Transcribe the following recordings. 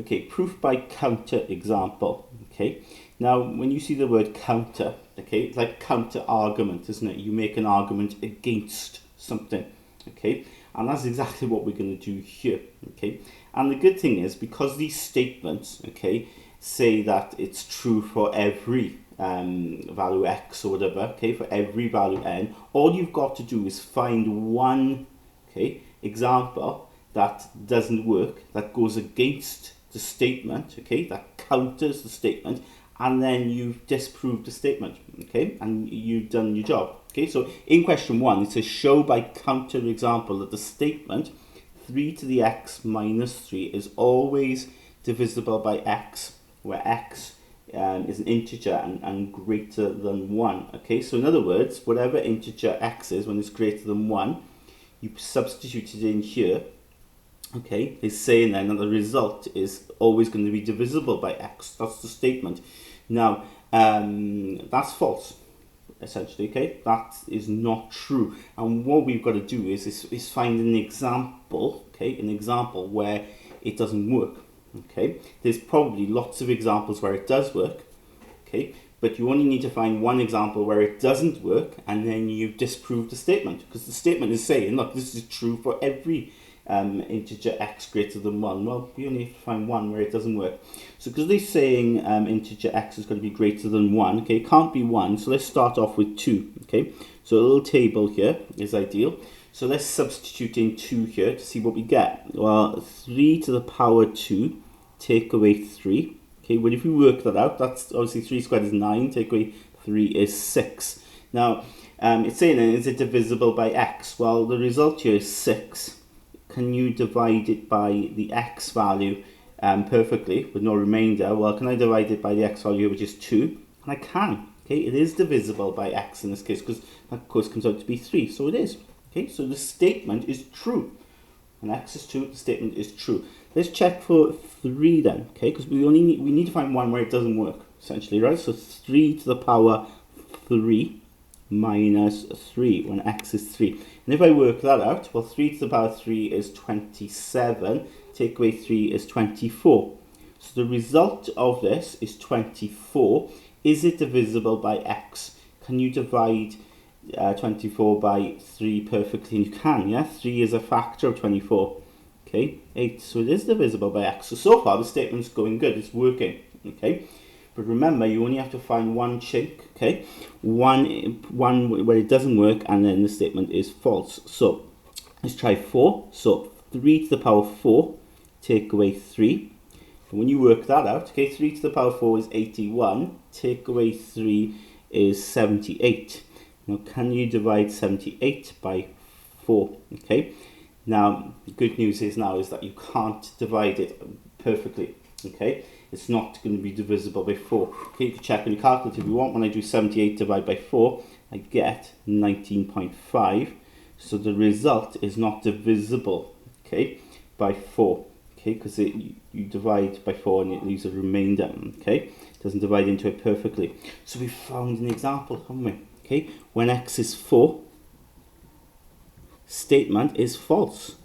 Okay, proof by counter example. Okay, now when you see the word counter, okay, it's like counter argument, isn't it? You make an argument against something. Okay, and that's exactly what we're going to do here. Okay, and the good thing is, because these statements, okay, say that it's true for every value x or whatever, okay, for every value n, all you've got to do is find one, okay, example that doesn't work, that goes against the statement, okay, that counters the statement, and then you've disproved the statement, okay, and you've done your job. Okay, so in question 1, it says show by counter example that the statement 3 to the x minus 3 is always divisible by x, where x is an integer and greater than 1. Okay, so in other words, whatever integer x is when it's greater than 1, you substitute it in here. Okay, is saying then that the result is always going to be divisible by x. That's the statement. Now, that's false, essentially. Okay, that is not true. And what we've got to do is find an example. Okay, an example where it doesn't work. Okay, there's probably lots of examples where it does work. Okay, but you only need to find one example where it doesn't work, and then you disprove the statement, because the statement is saying, look, this is true for every integer x greater than 1. Well, you only have to find one where it doesn't work. So because they're saying integer x is going to be greater than 1, okay, it can't be 1, so let's start off with 2, okay. So a little table here is ideal. So let's substitute in 2 here to see what we get. Well, 3 to the power 2, take away 3. Okay, well, if we work that out, that's obviously 3 squared is 9, take away 3 is 6. Now, it's saying, is it divisible by x? Well, the result here is 6. Can you divide it by the x value perfectly with no remainder? Well, can I divide it by the x value, which is 2? And I can. Okay, it is divisible by x in this case, because that, of course, comes out to be 3. So it is. Okay, so the statement is true. When x is 2, the statement is true. Let's check for 3 then, okay, because we need to find one where it doesn't work, essentially, right? So 3 to the power 3 minus 3 when x is 3. And if I work that out, well, 3 to the power 3 is 27, take away 3 is 24. So the result of this is 24. Is it divisible by x? Can you divide 24 by 3 perfectly? And you can, yeah? 3 is a factor of 24. Okay, 8, so it is divisible by x. So far the statement's going good, it's working, okay? But remember, you only have to find one chink, okay? One where it doesn't work, and then the statement is false. So let's try 4. So 3 to the power 4, take away 3. And when you work that out, okay, 3 to the power 4 is 81, take away 3 is 78. Now, can you divide 78 by 4, okay? Now, the good news is that you can't divide it perfectly, okay? It's not going to be divisible by 4. Okay, you can check on your calculator if you want. When I do 78 divided by 4, I get 19.5. So the result is not divisible, okay, by 4, okay, because you divide by 4 and it leaves a remainder, okay? It doesn't divide into it perfectly. So we found an example, haven't we? Okay, when x is 4, statement is false.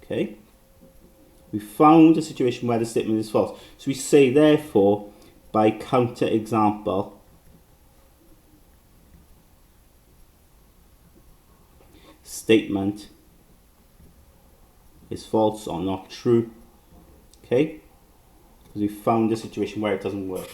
Okay, we found a situation where the statement is false. So we say, therefore, by counter example, statement is false or not true. Okay, because we found a situation where it doesn't work.